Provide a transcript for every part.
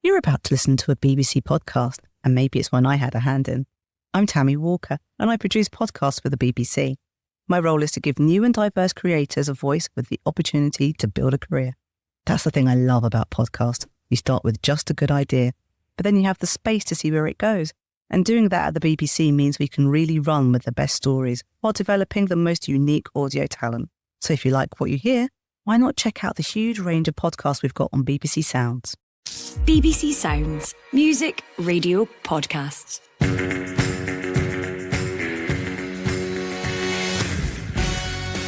You're about to listen to a BBC podcast, and maybe it's one I had a hand in. I'm Tammy Walker, and I produce podcasts for the BBC. My role is to give new and diverse creators a voice with the opportunity to build a career. That's the thing I love about podcasts. You start with just a good idea, but then you have the space to see where it goes. And doing that at the BBC means we can really run with the best stories while developing the most unique audio talent. So if you like what you hear, why not check out the huge range of podcasts we've got on BBC Sounds? BBC Sounds. Music, radio, podcasts.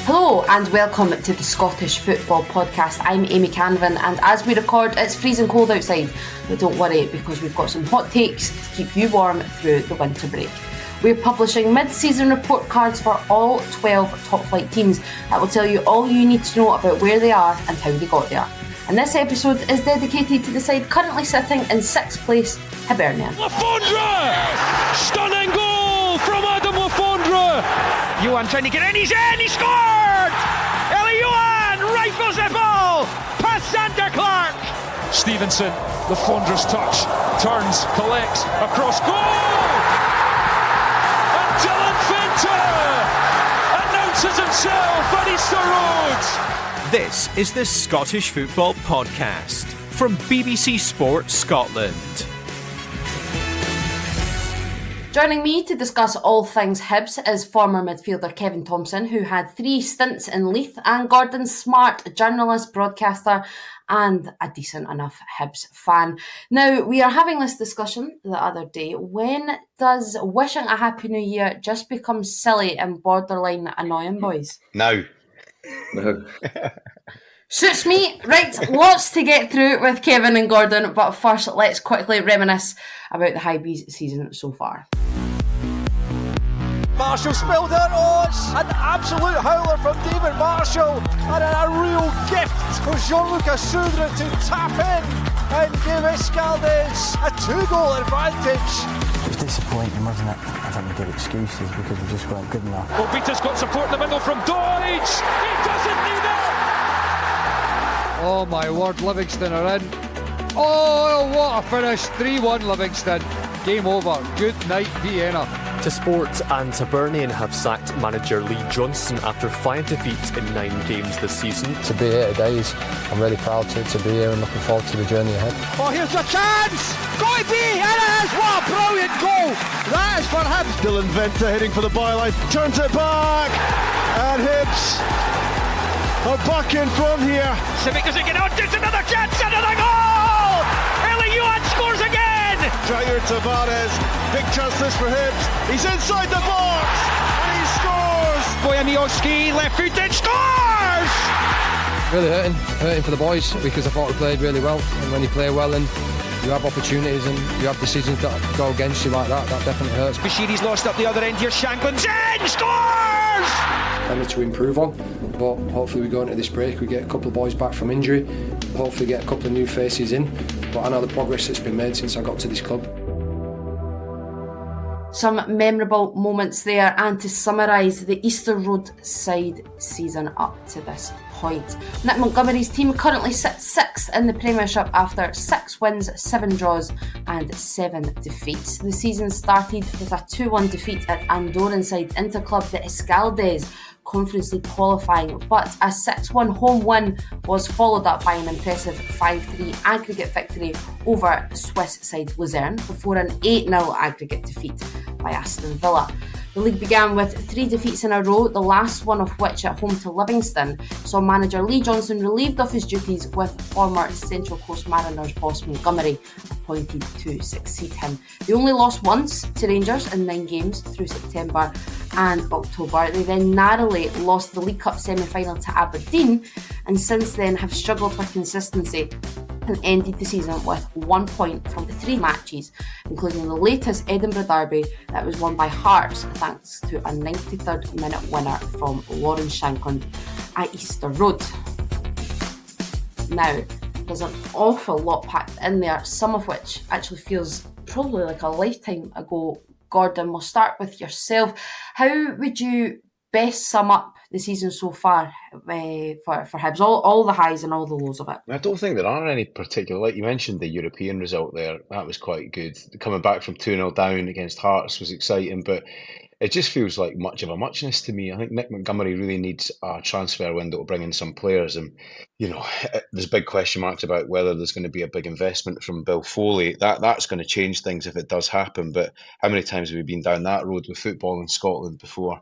Hello and welcome to the Scottish Football Podcast. I'm Amy Canavan, and as we record, it's freezing cold outside. But don't worry, because we've got some hot takes to keep you warm through the winter break. We're publishing mid-season report cards for all 12 top-flight teams that will tell you all you need to know about where they are and how they got there. And this episode is dedicated to the side currently sitting in 6th place, Hibernian. Lafondra! Stunning goal from Adam Lafondra! Johan trying to get in, he's in, he scored! Johan rifles the ball past Sander Clark! Stevenson, Lafondra's touch, turns, collects, across goal! And Dylan Finter announces himself at Easter Road! This is the Scottish Football Podcast from BBC Sport Scotland. Joining me to discuss all things Hibs is former midfielder Kevin Thomson, who had 3 stints in Leith, and Gordon Smart, journalist, broadcaster and a decent enough Hibs fan. Now, we are having this discussion the other day. When does wishing a Happy New Year just become silly and borderline annoying, boys? No. Suits me. Right, lots to get through with Kevin and Gordon, but first let's quickly reminisce about the Hibs season so far. Marshall spilled it. Oh, it's an absolute howler from David Marshall, and a real gift for Jean-Luc Soudre to tap in and give Escaldes a 2-goal advantage. It was disappointing, wasn't it? I don't want to give excuses because we just weren't good enough. Well, Vita's got support in the middle from Deutsch. He doesn't need it. Oh my word, Livingston are in. Oh, what a finish. 3-1 Livingston. Game over. Good night, Vienna. To Sport and Hibernian have sacked manager Lee Johnson after 5 defeats in 9 games this season. To be here today, I'm really proud to be here and looking forward to the journey ahead. Oh, here's a chance! Got to be! And it is! What a brilliant goal! That is for Hibs. Dylan Venter heading for the byline, turns it back, and Hibs are back in front here. Civic doesn't get on, there's another chance, another goal! Johan scores again! Jair Tavares, big chance this for Hibs. He's inside the box, and he scores! Bojanowski, left-footed, scores! Really hurting for the boys because I thought we played really well. And when you play well and you have opportunities and you have decisions that go against you like that, that definitely hurts. Bashiri's lost up the other end here, Shanklin's in, scores! Plenty to improve on, but hopefully we go into this break, we get a couple of boys back from injury, hopefully get a couple of new faces in, but I know the progress that's been made since I got to this club. Some memorable moments there, and to summarise the Easter Road side season up to this point. Nick Montgomery's team currently sits 6th in the Premiership after 6 wins, 7 draws and 7 defeats. The season started with a 2-1 defeat at Andorran side Interclub de Escaldes, Conference League qualifying, but a 6-1 home win was followed up by an impressive 5-3 aggregate victory over Swiss side Luzerne before an 8-0 aggregate defeat by Aston Villa. The league began with 3 defeats in a row, the last one of which at home to Livingston saw manager Lee Johnson relieved of his duties with former Central Coast Mariners boss Montgomery appointed to succeed him. They only lost once to Rangers in 9 games through September and October. They then narrowly lost the League Cup semi-final to Aberdeen, and since then have struggled with consistency and ended the season with 1 point from 3 matches, including the latest Edinburgh derby that was won by Hearts thanks to a 93rd minute winner from Lawrence Shankland at Easter Road. Now, there's an awful lot packed in there, some of which actually feels probably like a lifetime ago. Gordon, we'll start with yourself. How would you best sum up the season so far for Hibs? All the highs and all the lows of it. I don't think there are any particular, like you mentioned the European result there, that was quite good. Coming back from 2-0 down against Hearts was exciting, but it just feels like much of a muchness to me. I think Nick Montgomery really needs a transfer window to bring in some players, and there's big question marks about whether there's going to be a big investment from Bill Foley. That's going to change things if it does happen, but how many times have we been down that road with football in Scotland before?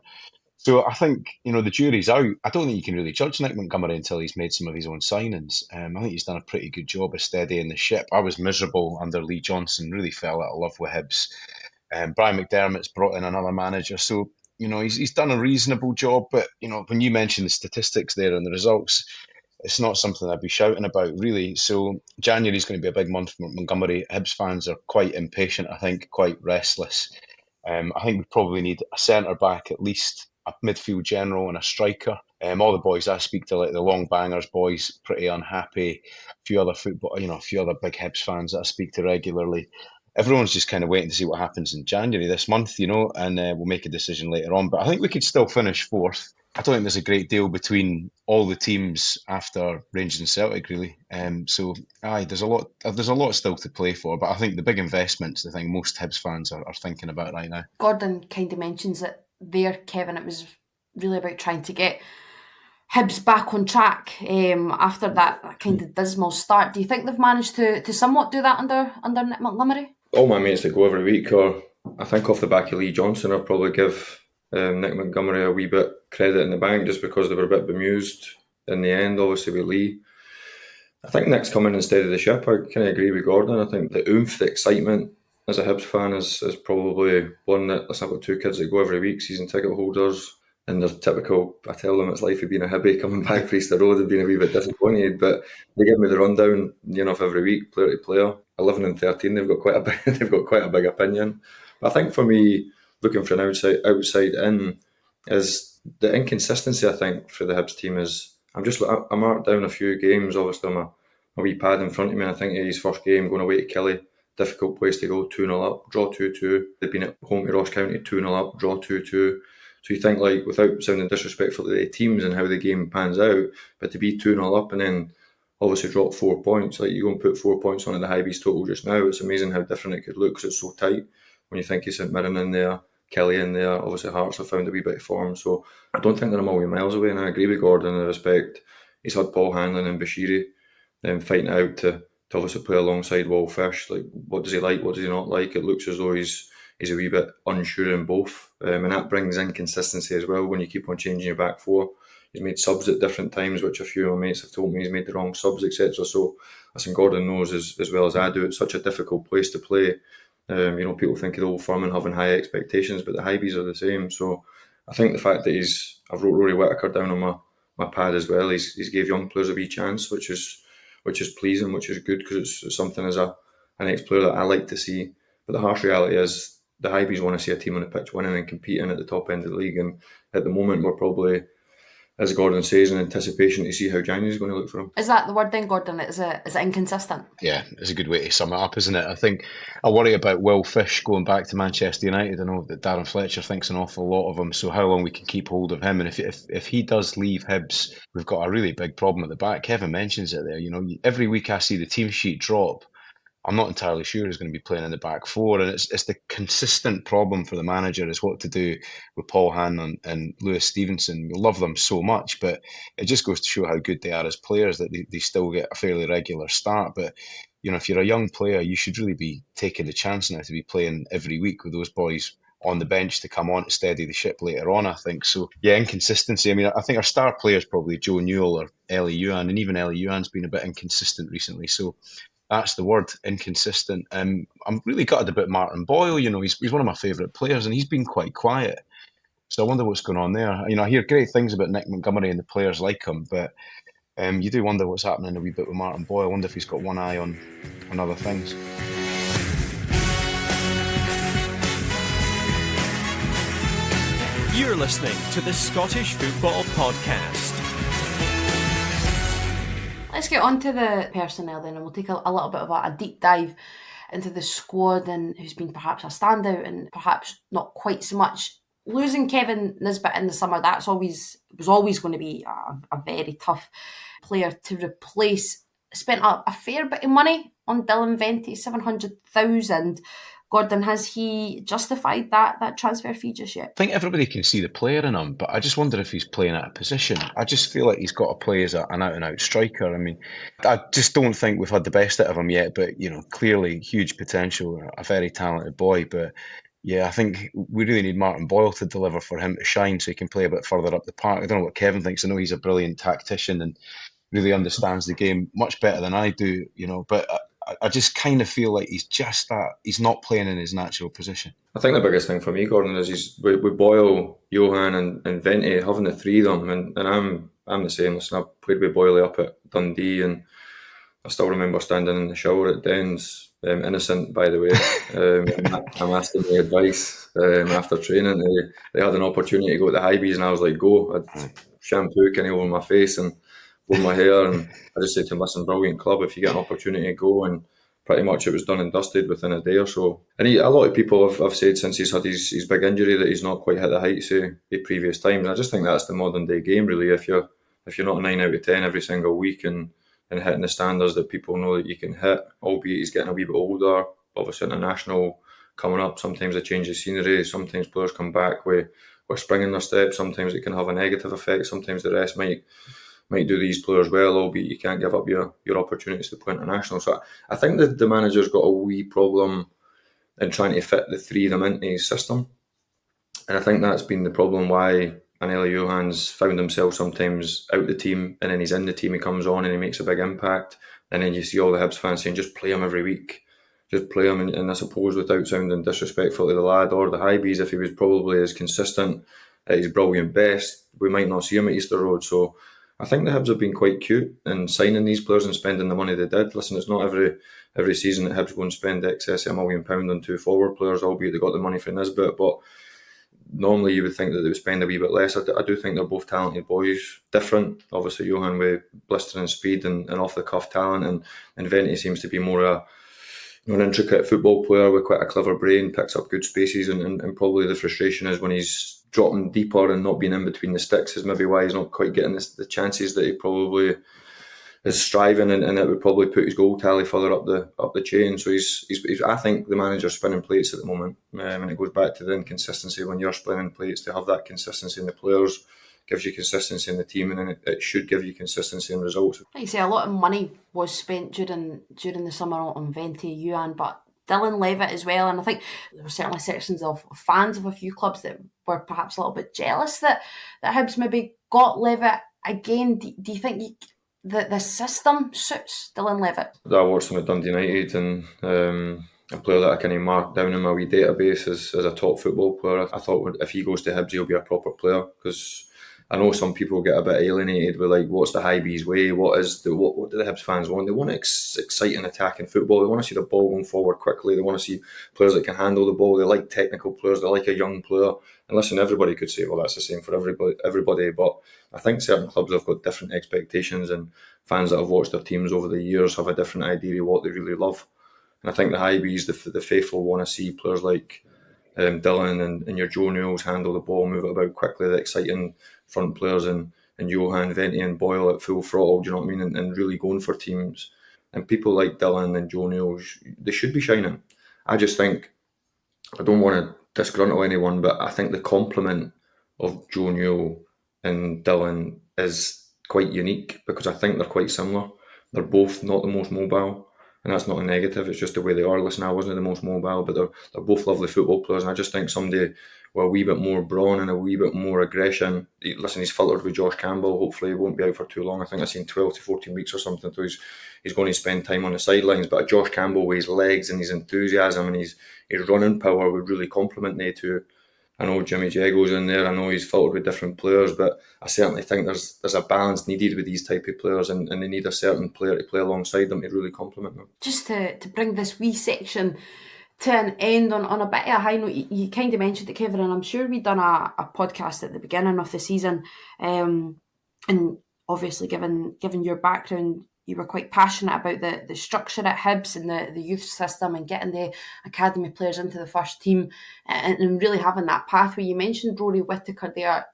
So I think, the jury's out. I don't think you can really judge Nick Montgomery until he's made some of his own signings. I think he's done a pretty good job of steadying the ship. I was miserable under Lee Johnson, really fell out of love with Hibs. Brian McDermott's brought in another manager. So, he's done a reasonable job. But, when you mention the statistics there and the results, it's not something I'd be shouting about, really. So January's going to be a big month for Montgomery. Hibs fans are quite impatient, I think, quite restless. I think we probably need a centre-back at least, a midfield general and a striker. All the boys I speak to, like the Long Bangers boys, pretty unhappy. A few other a few other big Hibs fans that I speak to regularly. Everyone's just kind of waiting to see what happens in January this month, and we'll make a decision later on. But I think we could still finish fourth. I don't think there's a great deal between all the teams after Rangers and Celtic, really. There's a lot still to play for. But I think the big investments, the thing most Hibs fans are thinking about right now. Gordon kind of mentions it there, Kevin. It was really about trying to get Hibs back on track after that kind of dismal start. Do you think they've managed to somewhat do that under Nick Montgomery? All my mates that go every week, or I think off the back of Lee Johnson, I'll probably give Nick Montgomery a wee bit credit in the bank just because they were a bit bemused in the end, obviously, with Lee. I think Nick's coming and steadied the ship. I kind of agree with Gordon. I think the oomph, the excitement as a Hibs fan is probably one that, listen, I've got two kids that go every week, season ticket holders, and they're typical, I tell them it's life of being a Hibbie coming back for Easter Road and being a wee bit disappointed, but they give me the rundown, of every week, player to player. 11 and 13, they've got quite a big opinion. But I think for me, looking from an outside in, is the inconsistency. I think for the Hibs team is I marked down a few games. Obviously, my wee pad in front of me. I think his first game going away to Killie, difficult place to go, 2-0 up, draw 2-2. They've been at home to Ross County, 2-0 up, draw 2-2. So you think, like, without sounding disrespectful to the teams and how the game pans out, but to be 2-0 up and then obviously drop 4 points, like you go and put 4 points on the Hibs total just now, it's amazing how different it could look because it's so tight. When you think you St Mirren in there, Kelly in there, obviously Hearts have found a wee bit of form. So I don't think they're a million miles away, and I agree with Gordon in the respect. He's had Paul Hanlon and Bashiri fighting it out to obviously play alongside Walfish. Like, what does he like, what does he not like? It looks as though he's a wee bit unsure in both. And that brings inconsistency as well when you keep on changing your back four. He's made subs at different times, which a few of my mates have told me he's made the wrong subs, etc. So, listen, Gordon knows as well as I do, it's such a difficult place to play. People think of Old Firm and having high expectations, but the Hibs are the same. So I think the fact that I've wrote Rory Whittaker down on my pad as well. He's gave young players a wee chance, which is pleasing, which is good because it's something as an ex-player that I like to see. But the harsh reality is the Hibs want to see a team on the pitch winning and competing at the top end of the league. And at the moment, we're probably, as Gordon says, in anticipation to see how January's going to look for him. Is that the word then, Gordon? Is it inconsistent? Yeah, it's a good way to sum it up, isn't it? I think I worry about Will Fish going back to Manchester United. I know that Darren Fletcher thinks an awful lot of him, so how long we can keep hold of him. And if he does leave Hibs, we've got a really big problem at the back. Kevin mentions it there. Every week I see the team sheet drop. I'm not entirely sure who's going to be playing in the back four, and it's the consistent problem for the manager is what to do with Paul Hanlon and Lewis Stevenson. We love them so much, but it just goes to show how good they are as players that they still get a fairly regular start. But if you're a young player, you should really be taking the chance now to be playing every week with those boys on the bench to come on to steady the ship later on, I think. So, yeah, inconsistency. I mean, I think our star players probably Joe Newell or Ellie Ewan, and even Ellie Ewan's been a bit inconsistent recently. So that's the word, inconsistent. I'm really gutted about Martin Boyle. He's one of my favourite players, and he's been quite quiet. So I wonder what's going on there. I hear great things about Nick Montgomery and the players like him, but you do wonder what's happening a wee bit with Martin Boyle. I wonder if he's got one eye on other things. You're listening to the Scottish Football Podcast. Let's get on to the personnel then, and we'll take a little bit of a deep dive into the squad and who's been perhaps a standout and perhaps not quite so much losing Kevin Nisbet in the summer, was always going to be a very tough player to replace. Spent a fair bit of money on Dylan Vente, 700,000. Gordon, has he justified that transfer fee just yet? I think everybody can see the player in him, but I just wonder if he's playing out of position. I just feel like he's got to play as an out-and-out striker. I mean, I just don't think we've had the best out of him yet, but, clearly huge potential, a very talented boy. But yeah, I think we really need Martin Boyle to deliver for him to shine so he can play a bit further up the park. I don't know what Kevin thinks. I know he's a brilliant tactician and really understands the game much better than I do, but I just kind of feel like he's not playing in his natural position. I think the biggest thing for me, Gordon, is with Boyle, Johan and Vente, having the three of them, and I'm the same. Listen, I played with Boyle up at Dundee, and I still remember standing in the shower at Dens, innocent by the way. I'm asking the advice after training. They had an opportunity to go to the Hibs, and I was like, go. I'd shampoo kind of over my face and over my hair, and I just said to him, listen, brilliant club, if you get an opportunity to go, and pretty much it was done and dusted within a day or so. And a lot of people have said since he's had his big injury that he's not quite hit the heights of previous times. And I just think that's the modern day game, really. If you're not a 9 out of 10 every single week and hitting the standards that people know that you can hit, albeit he's getting a wee bit older, obviously international coming up, sometimes a change of scenery, sometimes players come back with spring in their step, sometimes it can have a negative effect, sometimes the rest might do these players well, albeit you can't give up your opportunities to play international. So I think that the manager's got a wee problem in trying to fit the three of them into his system. And I think that's been the problem why Anelli Johan's found himself sometimes out the team, and then he's in the team, he comes on and he makes a big impact. And then you see all the Hibs fans saying, just play him every week. Just play him. And I suppose without sounding disrespectful to the lad or the Hibs, if he was probably as consistent at his brilliant best, we might not see him at Easter Road. So I think the Hibs have been quite cute in signing these players and spending the money they did. Listen, it's not every season that Hibs go and spend excess of £1 million on 2 forward players, albeit they got the money for Nisbet. But normally you would think that they would spend a wee bit less. I do think they're both talented boys. Different, obviously, Johan with blistering speed and off-the-cuff talent, and Vente seems to be more an intricate football player with quite a clever brain, picks up good spaces, and probably the frustration is when he's dropping deeper and not being in between the sticks is maybe why he's not quite getting the chances that he probably is striving, and it would probably put his goal tally further up the chain. So he's I think the manager's spinning plates at the moment, and it goes back to the inconsistency when you're spinning plates. To have that consistency in the players gives you consistency in the team, and then it should give you consistency in results. Like you say, a lot of money was spent during the summer on Vente, Johan, but Dylan Levitt as well. And I think there were certainly sections of fans of a few clubs that were perhaps a little bit jealous that Hibs maybe got Levitt again. Do you think that the system suits Dylan Levitt? I watched him at Dundee United, and a player that I kind of marked down in my wee database as a top football player. I thought if he goes to Hibs, he'll be a proper player, because I know some people get a bit alienated with what's the Hibs way? What do the Hibs fans want? They want exciting attacking football. They want to see the ball going forward quickly. They want to see players that can handle the ball. They like technical players. They like a young player. And listen, everybody could say, well, that's the same for everybody. But I think certain clubs have got different expectations, and fans that have watched their teams over the years have a different idea of what they really love. And I think the Hibs, the faithful, want to see players like Dylan and your Joe Newells handle the ball, move it about quickly, the exciting front players, and Johan, Vente and Boyle at full throttle, do you know what I mean? And really going for teams. And people like Dylan and Joe Newells, they should be shining. I just think, I don't want to disgruntle anyone, but I think the complement of Joe Newell and Dylan is quite unique, because I think they're quite similar. They're both not the most mobile, and that's not a negative, it's just the way they are. Listen, I wasn't the most mobile, but they're both lovely football players, and I just think somebody with a wee bit more brawn and a wee bit more aggression. Listen, he's filtered with Josh Campbell. Hopefully he won't be out for too long. I think I've seen 12 to 14 weeks or something, so he's going to spend time on the sidelines. But Josh Campbell with his legs and his enthusiasm and his running power would really complement they two. I know Jimmy Jego's in there. I know he's filtered with different players, but I certainly think there's a balance needed with these type of players, and they need a certain player to play alongside them to really complement them. Just to bring this wee section to an end on a bit of a high note, you kind of mentioned it, Kevin, and I'm sure we'd done a podcast at the beginning of the season, and obviously given your background, you were quite passionate about the structure at Hibs and the youth system and getting the academy players into the first team and really having that pathway. You mentioned Rory Whittaker there,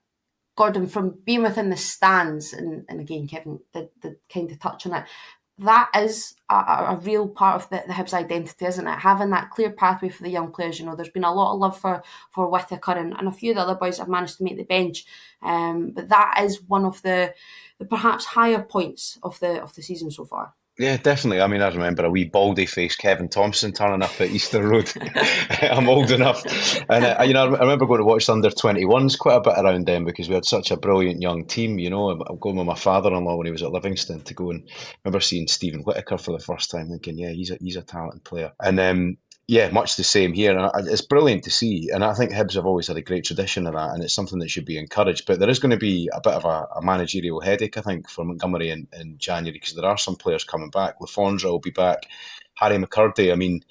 Gordon, from being within the stands, and again, Kevin did kind of touch on it. That is a real part of the Hibs identity, isn't it? Having that clear pathway for the young players. There's been a lot of love for Whittaker and a few of the other boys have managed to make the bench. But that is one of the perhaps higher points of the season so far. Yeah, definitely. I mean, I remember a wee baldy-faced Kevin Thomson turning up at Easter Road. I'm old enough. And, I remember going to watch the under-21s quite a bit around then because we had such a brilliant young team, I'm going with my father-in-law when he was at Livingston to go, and I remember seeing Stephen Whittaker for the first time thinking, yeah, he's a talented player. And yeah, much the same here. And it's brilliant to see. And I think Hibs have always had a great tradition of that, and it's something that should be encouraged. But there is going to be a bit of a managerial headache, I think, for Montgomery in January, because there are some players coming back. Lafondra will be back. Harry McCurdy, I mean,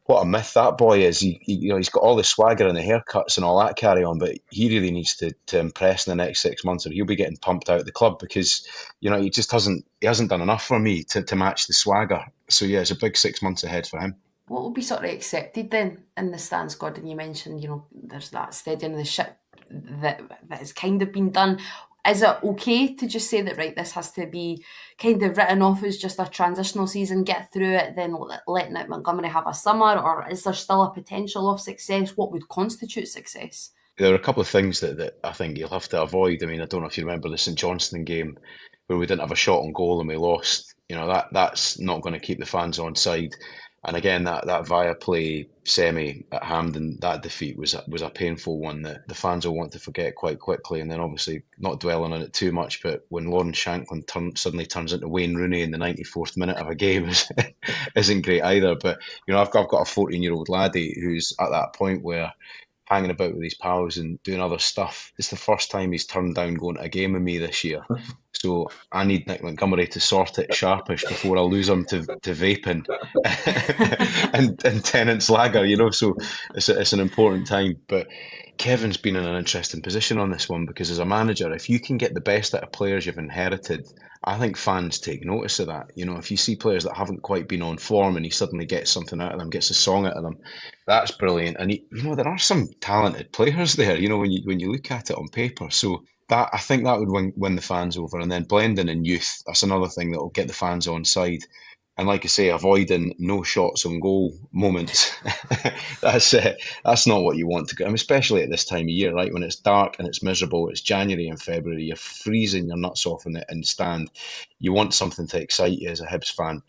what a myth that boy is. He's got all the swagger and the haircuts and all that carry on, but he really needs to impress in the next 6 months or he'll be getting pumped out of the club because, he just hasn't done enough for me to match the swagger. So yeah, it's a big 6 months ahead for him. What will be sort of accepted then in the stands, Gordon? You mentioned, there's that steadying of the ship that has kind of been done. Is it okay to just say that, right, this has to be kind of written off as just a transitional season, get through it, then let Nick Montgomery have a summer, or is there still a potential of success? What would constitute success? There are a couple of things that I think you'll have to avoid. I mean, I don't know if you remember the St Johnstone game where we didn't have a shot on goal and we lost. That's not going to keep the fans on side. And again, that Viaplay semi at Hampden, that defeat was a painful one that the fans will want to forget quite quickly. And then obviously not dwelling on it too much, but when Lawrence Shanklin suddenly turns into Wayne Rooney in the 94th minute of a game isn't great either. But, I've got a 14-year-old laddie who's at that point where hanging about with his pals and doing other stuff. It's the first time he's turned down going to a game with me this year. So I need Nick Montgomery to sort it sharpish before I lose him to vaping and Tennant's lager, So it's an important time. But Kevin's been in an interesting position on this one because as a manager, if you can get the best out of players you've inherited, I think fans take notice of that. If you see players that haven't quite been on form and he suddenly gets something out of them, gets a song out of them, that's brilliant. And there are some talented players there, when you look at it on paper. So that, I think that would win the fans over. And then blending in youth, that's another thing that will get the fans on side. And like I say, avoiding no shots on goal moments. That's not what you want to go. Especially at this time of year, right? When it's dark and it's miserable, it's January and February, you're freezing your nuts off in the stand. You want something to excite you as a Hibs fan.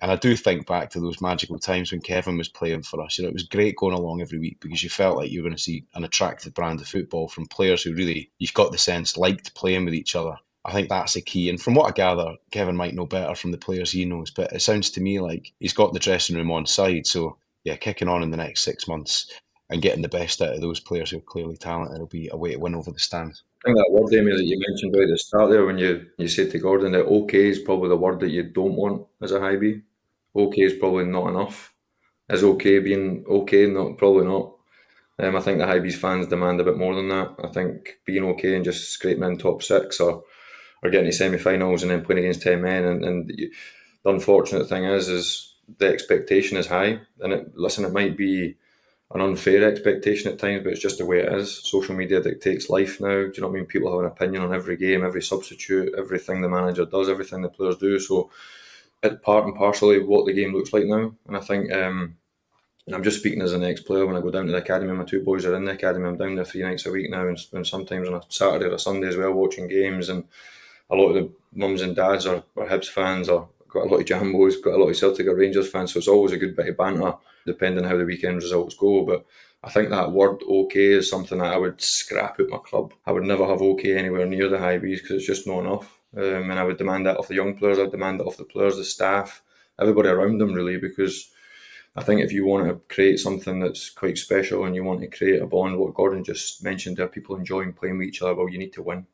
And I do think back to those magical times when Kevin was playing for us. It was great going along every week because you felt like you were going to see an attractive brand of football from players who really, you've got the sense, liked playing with each other. I think that's the key. And from what I gather, Kevin might know better from the players he knows, but it sounds to me like he's got the dressing room on side. So, yeah, kicking on in the next 6 months and getting the best out of those players who are clearly talented will be a way to win over the stands. I think that word, Amy, that you mentioned right at the start there when you said to Gordon that okay is probably the word that you don't want as a Hibie. Okay is probably not enough. Is okay being okay? Not probably not. I think the Hibees fans demand a bit more than that. I think being okay and just scraping in top six or getting to semi-finals and then playing against 10 men. And the unfortunate thing is the expectation is high. And it might be an unfair expectation at times, but it's just the way it is. Social media dictates life now. Do you know what I mean? People have an opinion on every game, every substitute, everything the manager does, everything the players do. So it's part and parcel of what the game looks like now. And I think, and I'm just speaking as an ex-player, when I go down to the academy, my two boys are in the academy, I'm down there 3 nights a week now, and sometimes on a Saturday or a Sunday as well, watching games. And a lot of the mums and dads are Hibs fans, or got a lot of Jambos, got a lot of Celtic or Rangers fans, so it's always a good bit of banter, depending on how the weekend results go. But I think that word okay is something that I would scrap at my club. I would never have okay anywhere near the Hibees because it's just not enough. And I would demand that of the young players, I'd demand that of the players, the staff, everybody around them really, because I think if you want to create something that's quite special and you want to create a bond, what Gordon just mentioned there, people enjoying playing with each other, well, you need to win.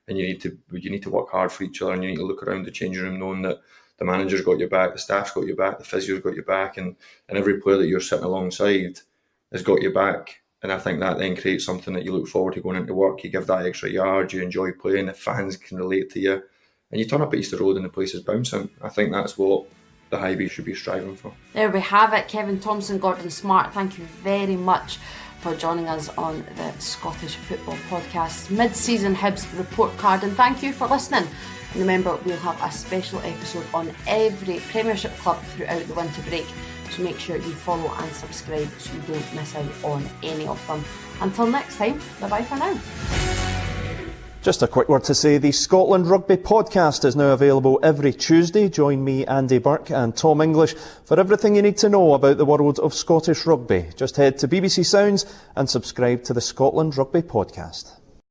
And you need to work hard for each other, and you need to look around the changing room knowing that the manager's got your back, the staff's got your back, the physio's got your back, and every player that you're sitting alongside has got your back. And I think that then creates something that you look forward to going into work. You give that extra yard, you enjoy playing, the fans can relate to you. and you turn up at Easter Road and the place is bouncing. I think that's what the Hibs should be striving for. There we have it. Kevin Thomson, Gordon Smart, thank you very much for joining us on the Scottish Football Podcast mid-season Hibs report card, and thank you for listening. And remember, we'll have a special episode on every Premiership club throughout the winter break, so make sure you follow and subscribe so you don't miss out on any of them. Until next time, bye-bye for now. Just a quick word to say the Scotland Rugby Podcast is now available every Tuesday. Join me, Andy Burke and Tom English for everything you need to know about the world of Scottish rugby. Just head to BBC Sounds and subscribe to the Scotland Rugby Podcast.